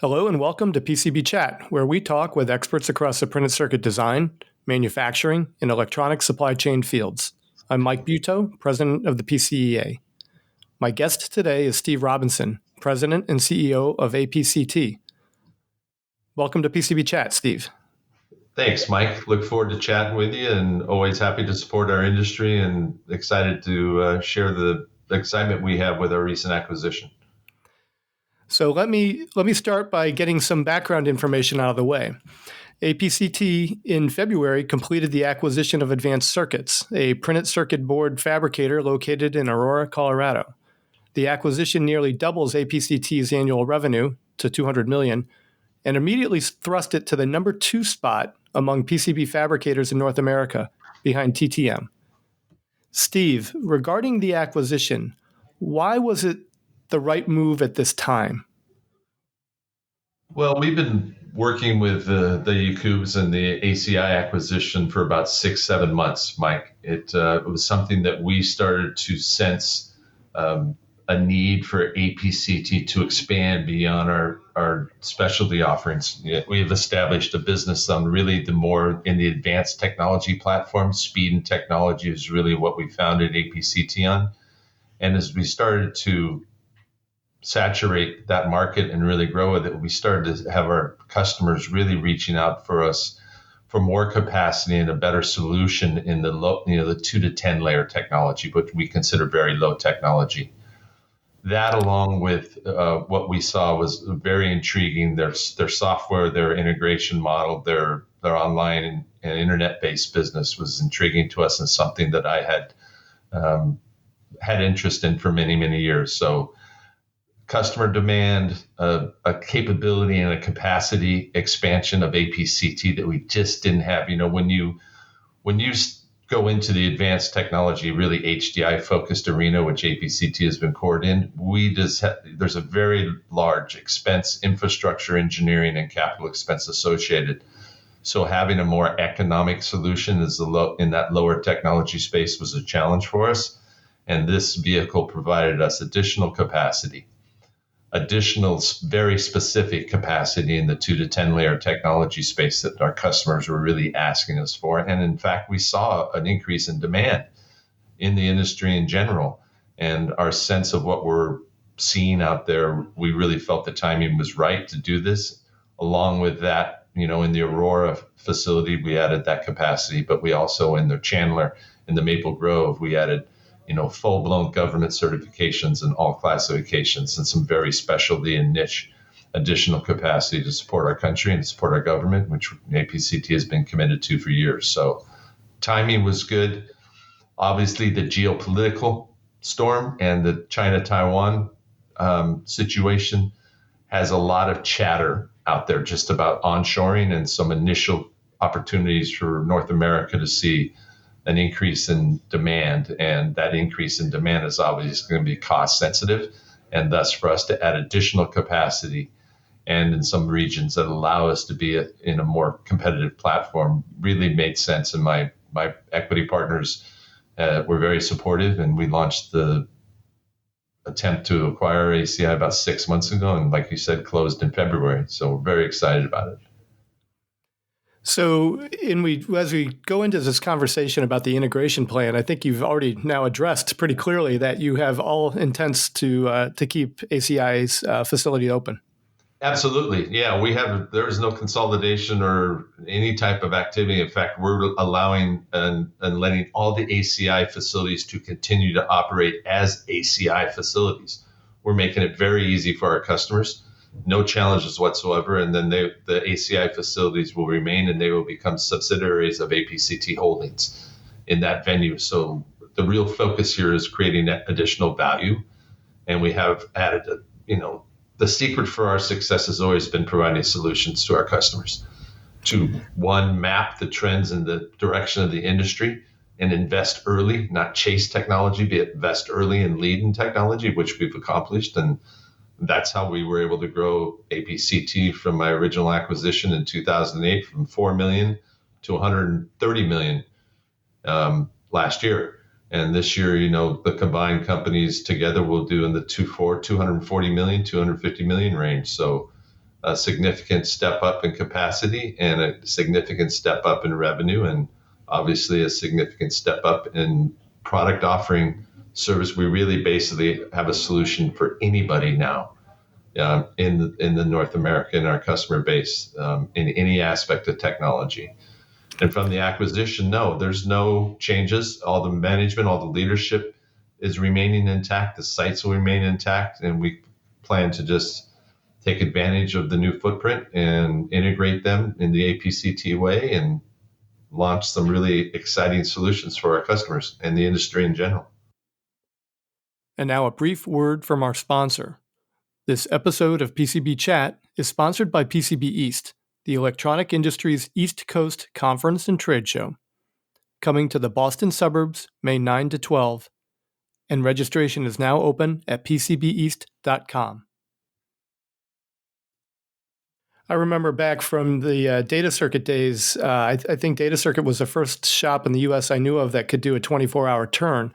Hello and welcome to PCB Chat, where we talk with experts across the printed circuit design, manufacturing, and electronic supply chain fields. I'm Mike Buetow, president of the PCEA. My guest today is Steve Robinson, president and CEO of APCT. Welcome to PCB Chat, Steve. Thanks, Mike. Look forward to chatting with you and always happy to support our industry and excited to share the excitement we have with our recent acquisition. So let me start by getting some background information out of the way. APCT in February completed the acquisition of Advanced Circuits, a printed circuit board fabricator located in Aurora, Colorado. The acquisition nearly doubles APCT's annual revenue to $200 million and immediately thrust it to the number 2 spot among PCB fabricators in North America, behind TTM. Steve, regarding the acquisition, why was it the right move at this time? Well, we've been working with the Yakubs and the ACI acquisition for about 6-7 months, Mike. It was something that we started to sense a need for APCT to expand beyond our specialty offerings. We have established a business on really the more in the advanced technology platform. Speed and technology is really what we founded APCT on. And as we started to saturate that market and really grow with it, we started to have our customers really reaching out for us for more capacity and a better solution in the low, the 2 to 10 layer technology, which we consider very low technology. That, along with what we saw, was very intriguing. Their software, their integration model, their online and internet-based business was intriguing to us and something that I had interest in for many, many years. So customer demand, a capability and a capacity expansion of APCT that we just didn't have. When you go into the advanced technology, really HDI focused arena, which APCT has been cored in, there's a very large expense, infrastructure, engineering, and capital expense associated. So having a more economic solution in that lower technology space was a challenge for us. And this vehicle provided us additional capacity, additional very specific capacity in the 2 to 10 layer technology space that our customers were really asking us for. And in fact, we saw an increase in demand in the industry in general. And our sense of what we're seeing out there, we really felt the timing was right to do this. Along with that, in the Aurora facility, we added that capacity, but we also in the Chandler, in the Maple Grove, we added full-blown government certifications and all classifications and some very specialty and niche additional capacity to support our country and support our government, which APCT has been committed to for years. So timing was good. Obviously, the geopolitical storm and the China-Taiwan situation has a lot of chatter out there just about onshoring and some initial opportunities for North America to see an increase in demand, and that increase in demand is obviously going to be cost sensitive, and thus for us to add additional capacity and in some regions that allow us to be in a more competitive platform really made sense. And my equity partners were very supportive, and we launched the attempt to acquire ACI about 6 months ago, and like you said, closed in February. So we're very excited about it. So as we go into this conversation about the integration plan, I think you've already now addressed pretty clearly that you have all intents to keep ACI's facility open. Absolutely. Yeah, there is no consolidation or any type of activity. In fact, we're allowing and letting all the ACI facilities to continue to operate as ACI facilities. We're making it very easy for our customers. No challenges whatsoever, and then the ACI facilities will remain, and they will become subsidiaries of APCT Holdings in that venue. So the real focus here is creating that additional value, and we have added, the secret for our success has always been providing solutions to our customers to, one, map the trends in the direction of the industry and invest early, not chase technology, but invest early and lead in technology, which we've accomplished. And that's how we were able to grow APCT from my original acquisition in 2008 from $4 million to $130 million last year. And this year, the combined companies together will do in the $240 million, $250 million range. So a significant step up in capacity and a significant step up in revenue, and obviously a significant step up in product offering service. We really basically have a solution for anybody now in the North America, in our customer base, in any aspect of technology. And from the acquisition, no, there's no changes. All the management, all the leadership is remaining intact. The sites will remain intact, and we plan to just take advantage of the new footprint and integrate them in the APCT way and launch some really exciting solutions for our customers and the industry in general. And now a brief word from our sponsor. This episode of PCB Chat is sponsored by PCB East, the electronic industry's East Coast conference and trade show, coming to the Boston suburbs May 9 to 12, and registration is now open at pcbeast.com. I remember back from the Data Circuit days, I think Data Circuit was the first shop in the U.S. I knew of that could do a 24-hour turn.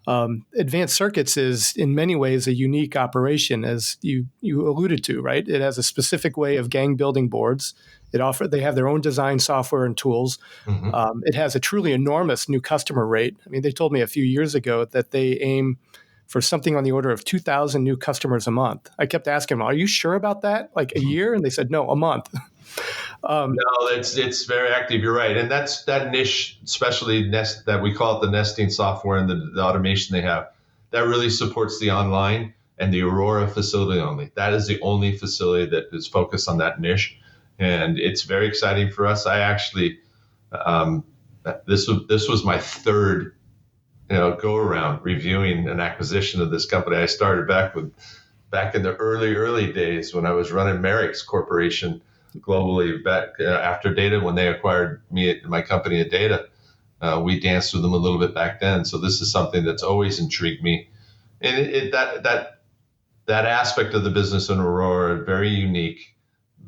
Advanced Circuits is in many ways a unique operation, as you alluded to, right? It has a specific way of gang building boards. They have their own design software and tools. Mm-hmm. It has a truly enormous new customer rate. I mean, they told me a few years ago that they aim for something on the order of 2,000 new customers a month. I kept asking them, "Are you sure about that? Like a year?" And they said, "No, a month." No, it's very active. You're right, and that's that niche, especially that we call it the nesting software and the automation they have. That really supports the online and the Aurora facility only. That is the only facility that is focused on that niche, and it's very exciting for us. I actually, this was my third, go around reviewing an acquisition of this company. I started back in the early days when I was running Merrick's Corporation globally back after Data, when they acquired my company at Data. We danced with them a little bit back then. So this is something that's always intrigued me. And that aspect of the business in Aurora, very unique,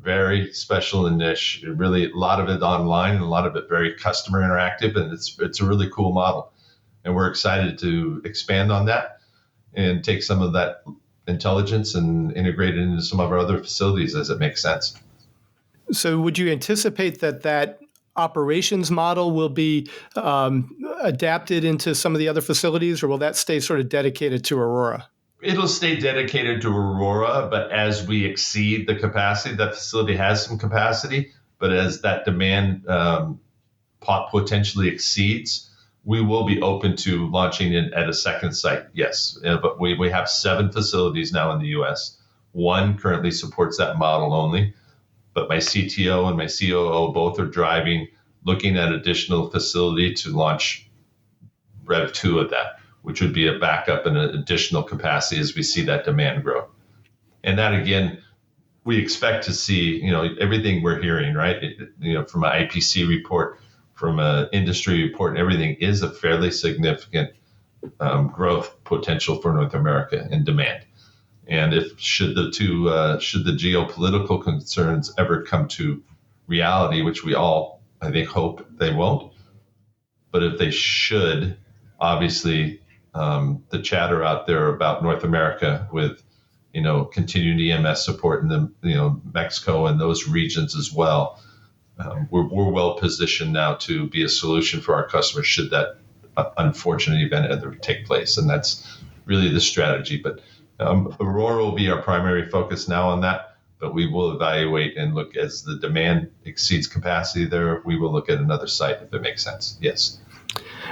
very special and niche. Really, a lot of it online and a lot of it very customer interactive. And it's a really cool model. And we're excited to expand on that and take some of that intelligence and integrate it into some of our other facilities as it makes sense. So would you anticipate that operations model will be adapted into some of the other facilities, or will that stay sort of dedicated to Aurora? It'll stay dedicated to Aurora, but as we exceed the capacity, that facility has some capacity, but as that demand potentially exceeds, we will be open to launching it at a second site, yes. But we have 7 facilities now in the U.S. One currently supports that model only. But my CTO and my COO both are looking at additional facility to launch Rev 2 of that, which would be a backup and an additional capacity as we see that demand grow. And that, again, we expect to see, everything we're hearing, right? From an IPC report, from an industry report, and everything is a fairly significant growth potential for North America in demand. And should the geopolitical concerns ever come to reality, which we all, I think, hope they won't, but if they should, obviously, the chatter out there about North America with, continued EMS support in the, Mexico and those regions as well, we're well positioned now to be a solution for our customers should that unfortunate event ever take place, and that's really the strategy. But Aurora will be our primary focus now on that, but we will evaluate and look as the demand exceeds capacity there. We will look at another site if it makes sense. Yes.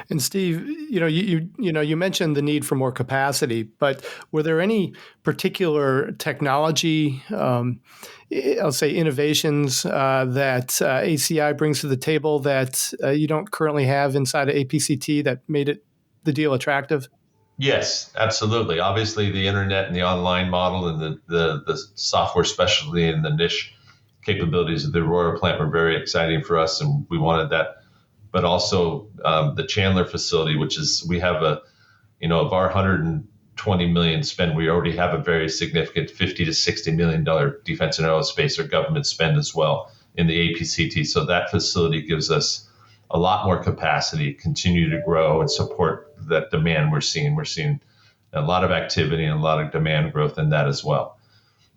And Steve, you mentioned the need for more capacity, but were there any particular technology, I'll say innovations that ACI brings to the table that you don't currently have inside of APCT that made the deal attractive? Yes, absolutely. Obviously, the internet and the online model and the software specialty and the niche capabilities of the Aurora plant were very exciting for us, and we wanted that. But also the Chandler facility, which is we have of our 120 million spend, we already have a very significant $50 to $60 million defense and aerospace or government spend as well in the APCT. So that facility gives us a lot more capacity, continue to grow and support that demand we're seeing. We're seeing a lot of activity and a lot of demand growth in that as well.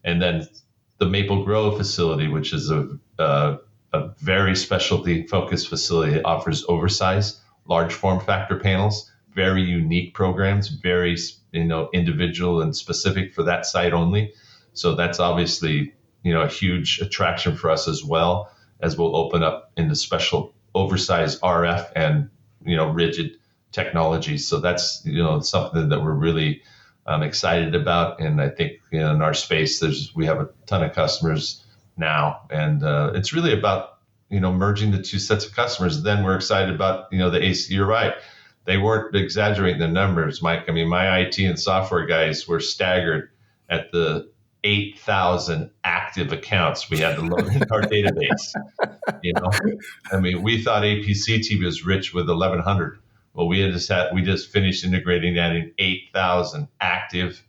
And then the Maple Grove facility, which is a very specialty focused facility. It offers oversized, large form factor panels, very unique programs, very individual and specific for that site only. So that's obviously a huge attraction for us as well, as we'll open up into special oversized RF and rigid technologies. So that's something that we're really excited about, and I think in our space we have a ton of customers now, and it's really about merging the two sets of customers. Then we're excited about the AC. You're right, they weren't exaggerating the numbers, Mike. I mean, my IT and software guys were staggered at the 8,000 active accounts we had to load in our database. I mean, we thought APCT was rich with 1,100. Well, we just finished integrating that in 8,000 active,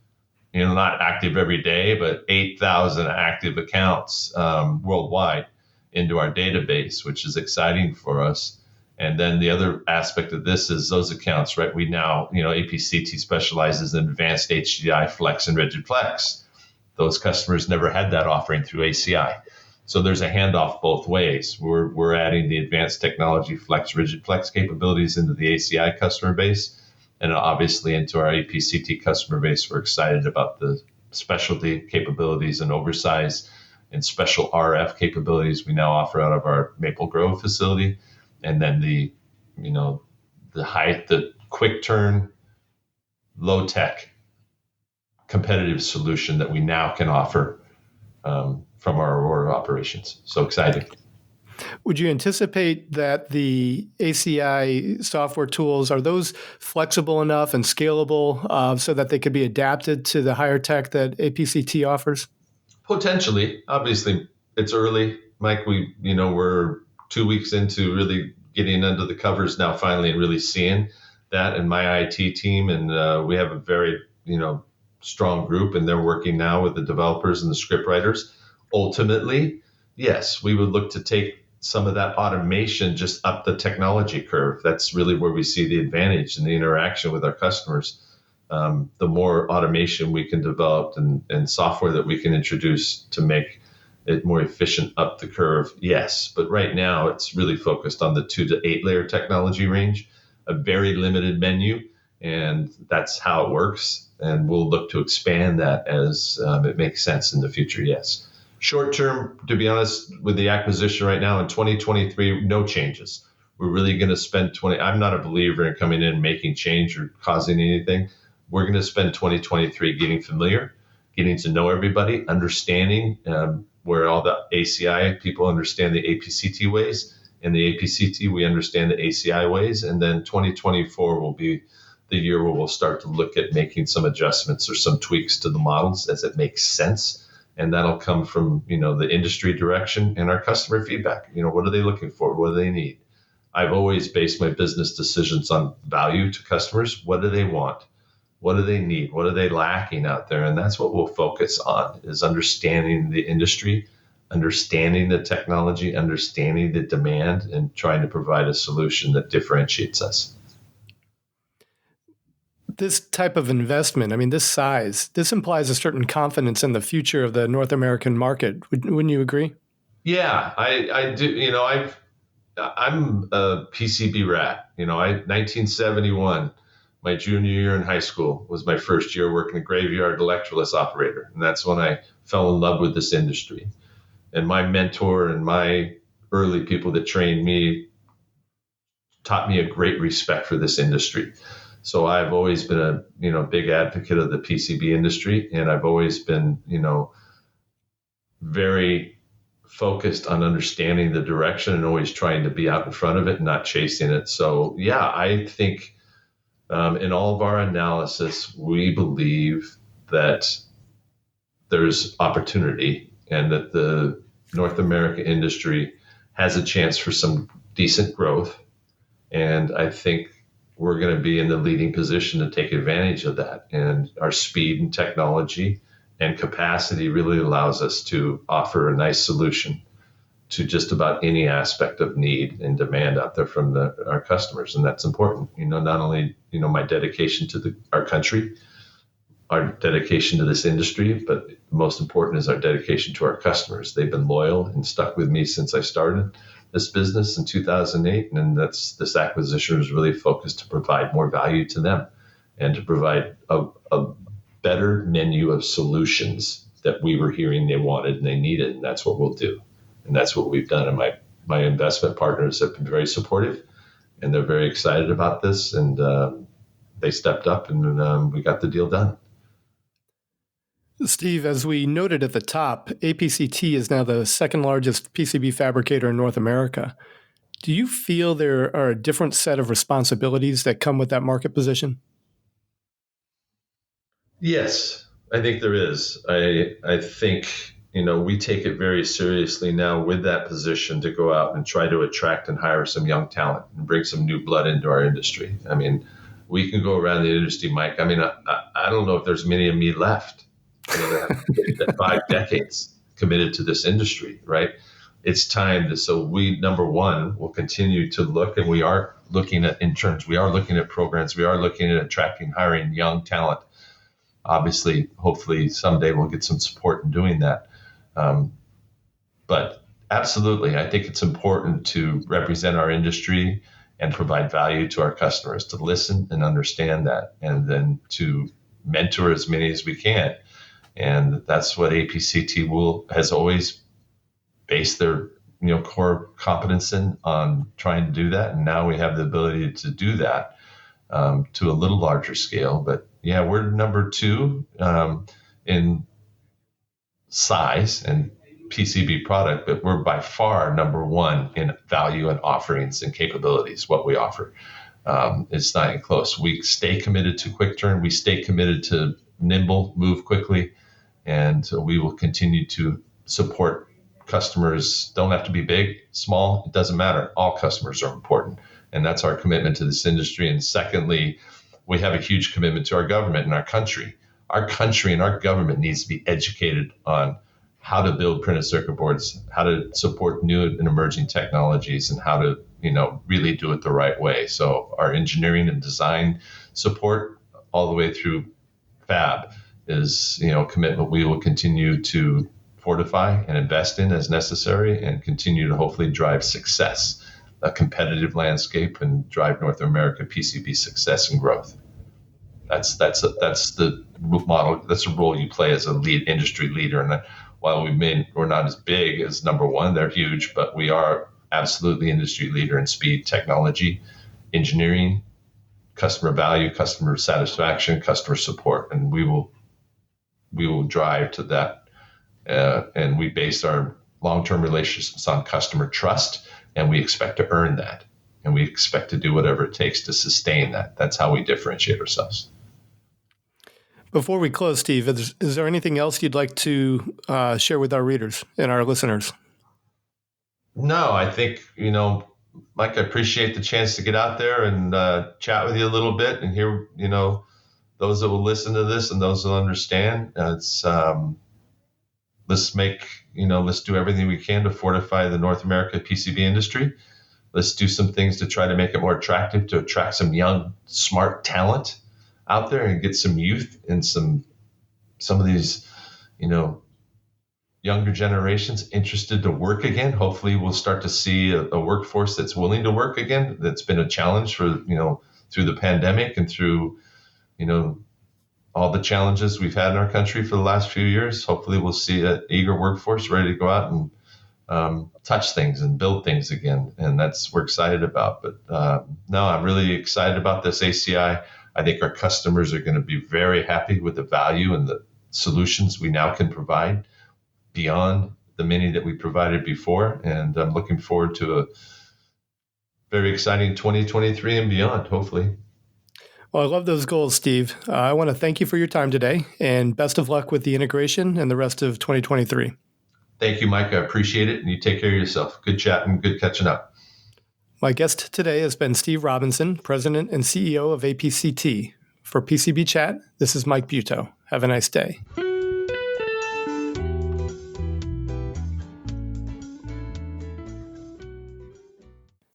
not active every day, but 8,000 active accounts worldwide into our database, which is exciting for us. And then the other aspect of this is those accounts, right? We now, APCT specializes in advanced HDI, flex, and rigid flex. Those customers never had that offering through ACI. So there's a handoff both ways. We're adding the advanced technology flex, rigid flex capabilities into the ACI customer base, and obviously into our APCT customer base. We're excited about the specialty capabilities and oversize and special RF capabilities we now offer out of our Maple Grove facility, and then the quick turn, low tech, competitive solution that we now can offer from our Aurora operations. So exciting. Would you anticipate that the ACI software tools, are those flexible enough and scalable so that they could be adapted to the higher tech that APCT offers? Potentially. Obviously, it's early, Mike. We're 2 weeks into really getting under the covers now, finally, and really seeing that in my IT team. And we have a very, strong group, and they're working now with the developers and the script writers. Ultimately, yes, we would look to take some of that automation just up the technology curve. That's really where we see the advantage in the interaction with our customers. The more automation we can develop and software that we can introduce to make it more efficient up the curve, yes. But right now, it's really focused on the 2 to 8 layer technology range, a very limited menu, and that's how it works. And we'll look to expand that as it makes sense in the future, yes. Short term, to be honest, with the acquisition right now in 2023, no changes. We're really going to spend I'm not a believer in coming in and making change or causing anything. We're going to spend 2023 getting familiar, getting to know everybody, understanding where all the ACI people understand the APCT ways, and the APCT, we understand the ACI ways. And then 2024 will be the year where we'll start to look at making some adjustments or some tweaks to the models as it makes sense. And that'll come from, the industry direction and our customer feedback. What are they looking for? What do they need? I've always based my business decisions on value to customers. What do they want? What do they need? What are they lacking out there? And that's what we'll focus on, is understanding the industry, understanding the technology, understanding the demand, and trying to provide a solution that differentiates us. This type of investment, this size, this implies a certain confidence in the future of the North American market. Wouldn't you agree? Yeah, I do. I'm a PCB rat. 1971, my junior year in high school was my first year working a graveyard electroless operator. And that's when I fell in love with this industry. And my mentor and my early people that trained me taught me a great respect for this industry. So I've always been a big advocate of the PCB industry, and I've always been very focused on understanding the direction and always trying to be out in front of it and not chasing it. So yeah, I think in all of our analysis, we believe that there's opportunity and that the North America industry has a chance for some decent growth. And I think we're going to be in the leading position to take advantage of that. And our speed and technology and capacity really allows us to offer a nice solution to just about any aspect of need and demand out there from our customers. And that's important. Not only, my dedication to our country, our dedication to this industry, but most important is our dedication to our customers. They've been loyal and stuck with me since I started this business in 2008, and this acquisition is really focused to provide more value to them and to provide a better menu of solutions that we were hearing they wanted and they needed, and that's what we'll do, and that's what we've done. And my investment partners have been very supportive, and they're very excited about this, and they stepped up, and we got the deal done. Steve, as we noted at the top, APCT is now the second largest PCB fabricator in North America. Do you feel there are a different set of responsibilities that come with that market position? Yes, I think there is. I think, we take it very seriously now with that position to go out and try to attract and hire some young talent and bring some new blood into our industry. I mean, we can go around the industry, Mike. I mean, I don't know if there's many of me left that have 5 decades committed to this industry, right? It's time to, so we, number one, will continue to look, and we are looking at interns, we are looking at programs, we are looking at attracting, hiring young talent. Obviously, hopefully someday we'll get some support in doing that. But absolutely, I think it's important to represent our industry and provide value to our customers, to listen and understand that, and then to mentor as many as we can. And that's what APCT has always based their core competence on trying to do that. And now we have the ability to do that to a little larger scale. But yeah, we're number two in size and PCB product, but we're by far number one in value and offerings and capabilities, what we offer. It's not even close. We stay committed to quick turn. We stay committed to nimble, move quickly. And so we will continue to support customers. Don't have to be big, small, it doesn't matter. All customers are important. And that's our commitment to this industry. And secondly, we have a huge commitment to our government and our country. Our country and our government needs to be educated on how to build printed circuit boards, how to support new and emerging technologies, and how to, really do it the right way. So our engineering and design support all the way through fab is, a commitment we will continue to fortify and invest in as necessary, and continue to hopefully drive success, a competitive landscape, and drive North America PCB success and growth. That's the model. That's the role you play as a industry leader. And while we're not as big as number one, they're huge, but we are absolutely industry leader in speed, technology, engineering, customer value, customer satisfaction, customer support, and we will drive to that. And we base our long-term relationships on customer trust, and we expect to earn that, and we expect to do whatever it takes to sustain that. That's how we differentiate ourselves. Before we close, Steve, is there anything else you'd like to share with our readers and our listeners? No, I think, Mike, I appreciate the chance to get out there and chat with you a little bit and hear, those that will listen to this and those that will understand. Let's do everything we can to fortify the North America PCB industry. Let's do some things to try to make it more attractive, to attract some young, smart talent out there and get some youth and some of these, younger generations interested to work again. Hopefully we'll start to see a workforce that's willing to work again. That's been a challenge for, through the pandemic and through, all the challenges we've had in our country for the last few years. Hopefully we'll see an eager workforce ready to go out and touch things and build things again. And we're excited about. But no, I'm really excited about this ACI. I think our customers are going to be very happy with the value and the solutions we now can provide beyond the many that we provided before. And I'm looking forward to a very exciting 2023 and beyond, hopefully. Well, I love those goals, Steve. I want to thank you for your time today, and best of luck with the integration and the rest of 2023. Thank you, Mike. I appreciate it. And you take care of yourself. Good chatting, good catching up. My guest today has been Steve Robinson, President and CEO of APCT. For PCB Chat, this is Mike Buetow. Have a nice day.